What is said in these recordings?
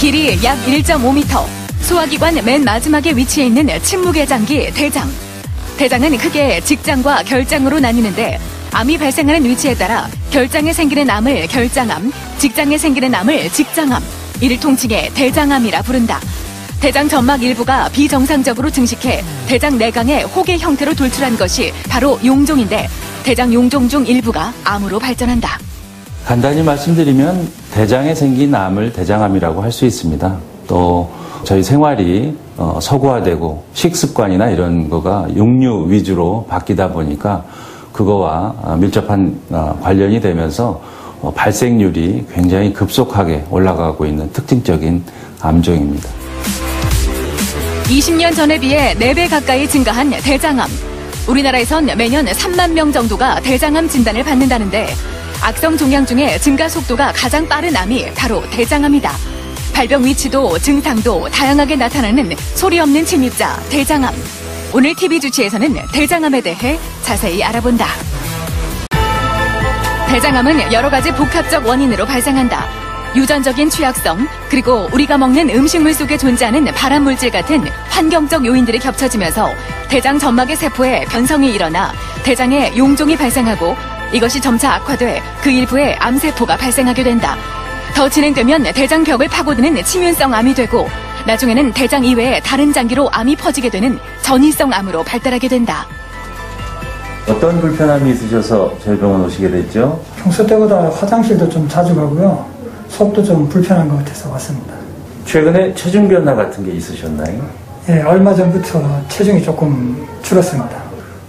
길이 약 1.5m, 소화기관 맨 마지막에 위치해 있는 침묵의 장기 대장. 대장은 크게 직장과 결장으로 나뉘는데 암이 발생하는 위치에 따라 결장에 생기는 암을 결장암, 직장에 생기는 암을 직장암, 이를 통칭해 대장암이라 부른다. 대장 점막 일부가 비정상적으로 증식해 대장 내강의 혹의 형태로 돌출한 것이 바로 용종인데 대장 용종 중 일부가 암으로 발전한다. 간단히 말씀드리면 대장에 생긴 암을 대장암이라고 할 수 있습니다. 또 저희 생활이 서구화되고 식습관이나 이런 거가 육류 위주로 바뀌다 보니까 그거와 밀접한 관련이 되면서 발생률이 굉장히 급속하게 올라가고 있는 특징적인 암종입니다. 20년 전에 비해 4배 가까이 증가한 대장암. 우리나라에선 매년 3만 명 정도가 대장암 진단을 받는다는데 악성 종양 중에 증가 속도가 가장 빠른 암이 바로 대장암이다. 발병 위치도 증상도 다양하게 나타나는 소리 없는 침입자 대장암. 오늘 TV 주치에서는 대장암에 대해 자세히 알아본다. 대장암은 여러 가지 복합적 원인으로 발생한다. 유전적인 취약성, 그리고 우리가 먹는 음식물 속에 존재하는 발암물질 같은 환경적 요인들이 겹쳐지면서 대장 점막의 세포에 변성이 일어나 대장에 용종이 발생하고 이것이 점차 악화돼 그 일부에 암세포가 발생하게 된다. 더 진행되면 대장벽을 파고드는 침윤성 암이 되고 나중에는 대장 이외의 다른 장기로 암이 퍼지게 되는 전이성 암으로 발달하게 된다. 어떤 불편함이 있으셔서 저희 병원 오시게 됐죠? 평소 때보다 화장실도 좀 자주 가고요. 속도 좀 불편한 것 같아서 왔습니다. 최근에 체중 변화 같은 게 있으셨나요? 예, 얼마 전부터 체중이 조금 줄었습니다.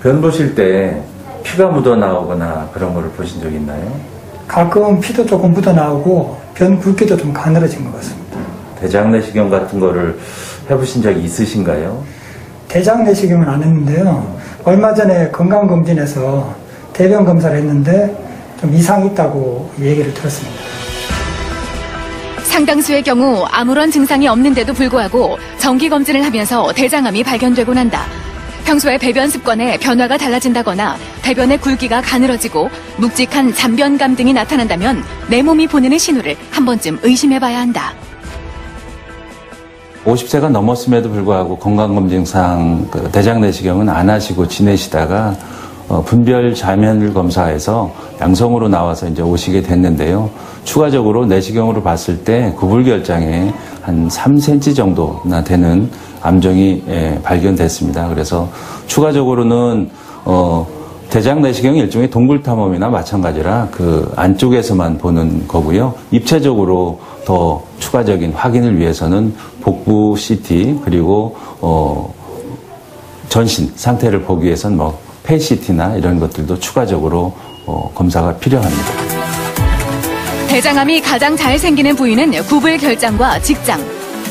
변 보실 때 피가 묻어 나오거나 그런 거를 보신 적 있나요? 가끔 피도 조금 묻어 나오고 변 굵기도 좀 가늘어진 것 같습니다. 대장 내시경 같은 거를 해보신 적이 있으신가요? 대장 내시경은 안 했는데요. 얼마 전에 건강검진에서 대변 검사를 했는데 좀 이상이 있다고 얘기를 들었습니다. 상당수의 경우 아무런 증상이 없는데도 불구하고 정기검진을 하면서 대장암이 발견되곤 한다. 평소에 배변 습관에 변화가 달라진다거나 대변의 굵기가 가늘어지고 묵직한 잔변감 등이 나타난다면 내 몸이 보내는 신호를 한 번쯤 의심해봐야 한다. 50세가 넘었음에도 불구하고 건강검진상 대장 내시경은 안 하시고 지내시다가 분별 자면을 검사해서 양성으로 나와서 이제 오시게 됐는데요. 추가적으로 내시경으로 봤을 때 구불결장에 한 3cm 정도나 되는 암종이 발견됐습니다. 그래서 추가적으로는 대장 내시경이 일종의 동굴 탐험이나 마찬가지라 그 안쪽에서만 보는 거고요. 입체적으로 더 추가적인 확인을 위해서는 복부 CT 그리고 전신 상태를 보기 위해서는 펫CT나 이런 것들도 추가적으로 검사가 필요합니다. 대장암이 가장 잘 생기는 부위는 구불결장과 직장.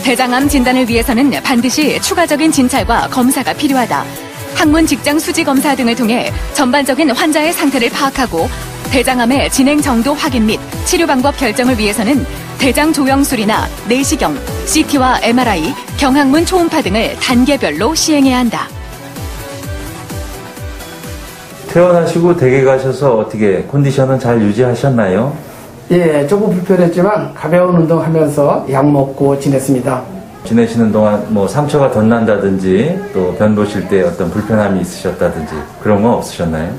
대장암 진단을 위해서는 반드시 추가적인 진찰과 검사가 필요하다. 항문 직장 수지 검사 등을 통해 전반적인 환자의 상태를 파악하고 대장암의 진행 정도 확인 및 치료 방법 결정을 위해서는 대장 조영술이나 내시경, CT와 MRI, 경항문 초음파 등을 단계별로 시행해야 한다. 퇴원하시고 댁에 가셔서 어떻게 컨디션은 잘 유지하셨나요? 예, 조금 불편했지만 가벼운 운동하면서 약 먹고 지냈습니다. 지내시는 동안 상처가 덧난다든지 또 변 보실 때 어떤 불편함이 있으셨다든지 그런 건 없으셨나요?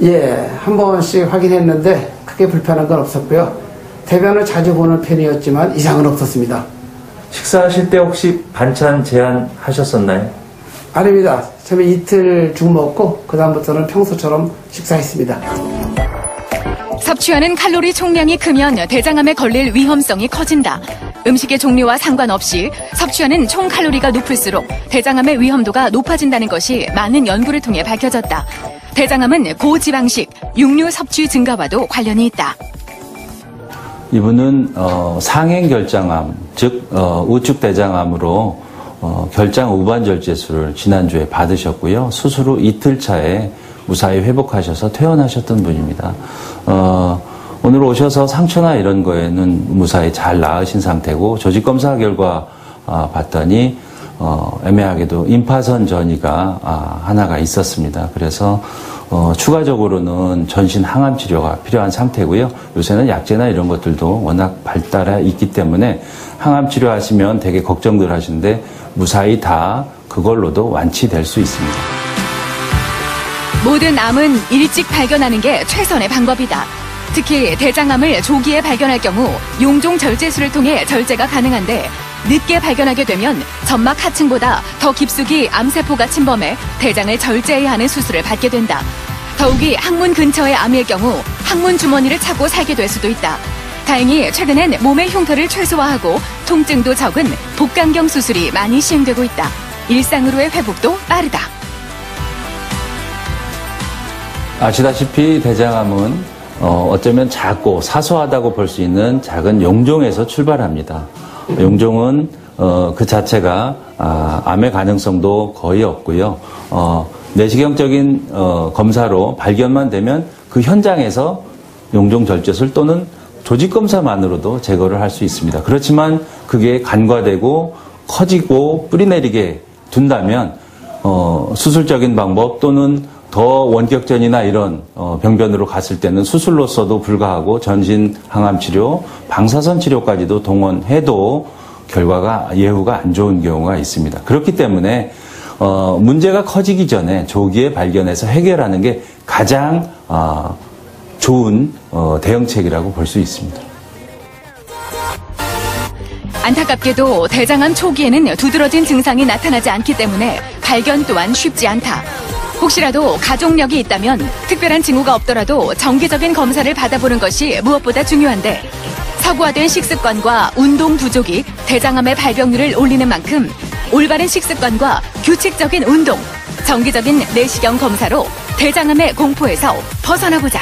예, 한 번씩 확인했는데 크게 불편한 건 없었고요. 대변을 자주 보는 편이었지만 이상은 없었습니다. 식사하실 때 혹시 반찬 제한하셨었나요? 아닙니다. 처음에 이틀 죽 먹고 그 다음부터는 평소처럼 식사했습니다. 섭취하는 칼로리 총량이 크면 대장암에 걸릴 위험성이 커진다. 음식의 종류와 상관없이 섭취하는 총 칼로리가 높을수록 대장암의 위험도가 높아진다는 것이 많은 연구를 통해 밝혀졌다. 대장암은 고지방식, 육류 섭취 증가와도 관련이 있다. 이분은 상행결장암, 즉 우측대장암으로 결장 우반절제술을 지난주에 받으셨고요. 수술 후 이틀 차에 무사히 회복하셔서 퇴원하셨던 분입니다. 오늘 오셔서 상처나 이런 거에는 무사히 잘 나으신 상태고 조직검사 결과 봤더니 애매하게도 임파선 전이가 하나가 있었습니다. 그래서 추가적으로는 전신 항암 치료가 필요한 상태고요. 요새는 약제나 이런 것들도 워낙 발달해 있기 때문에 항암 치료하시면 되게 걱정들 하시는데 무사히 다 그걸로도 완치될 수 있습니다. 모든 암은 일찍 발견하는 게 최선의 방법이다. 특히 대장암을 조기에 발견할 경우 용종 절제술을 통해 절제가 가능한데 늦게 발견하게 되면 점막 하층보다 더 깊숙이 암세포가 침범해 대장을 절제해야 하는 수술을 받게 된다. 더욱이 항문 근처의 암일 경우 항문 주머니를 차고 살게 될 수도 있다. 다행히 최근엔 몸의 흉터를 최소화하고 통증도 적은 복강경 수술이 많이 시행되고 있다. 일상으로의 회복도 빠르다. 아시다시피 대장암은 어쩌면 작고 사소하다고 볼 수 있는 작은 용종에서 출발합니다. 용종은 그 자체가 암의 가능성도 거의 없고요. 내시경적인 검사로 발견만 되면 그 현장에서 용종 절제술 또는 조직 검사만으로도 제거를 할 수 있습니다. 그렇지만 그게 간과되고 커지고 뿌리내리게 둔다면 수술적인 방법 또는 더 원격전이나 이런 병변으로 갔을 때는 수술로서도 불가하고 전신 항암 치료, 방사선 치료까지도 동원해도 결과가 예후가 안 좋은 경우가 있습니다. 그렇기 때문에 문제가 커지기 전에 조기에 발견해서 해결하는 게 가장 좋은 대응책이라고 볼 수 있습니다. 안타깝게도 대장암 초기에는 두드러진 증상이 나타나지 않기 때문에 발견 또한 쉽지 않다. 혹시라도 가족력이 있다면 특별한 징후가 없더라도 정기적인 검사를 받아보는 것이 무엇보다 중요한데 서구화된 식습관과 운동 부족이 대장암의 발병률을 올리는 만큼 올바른 식습관과 규칙적인 운동, 정기적인 내시경 검사로 대장암의 공포에서 벗어나보자.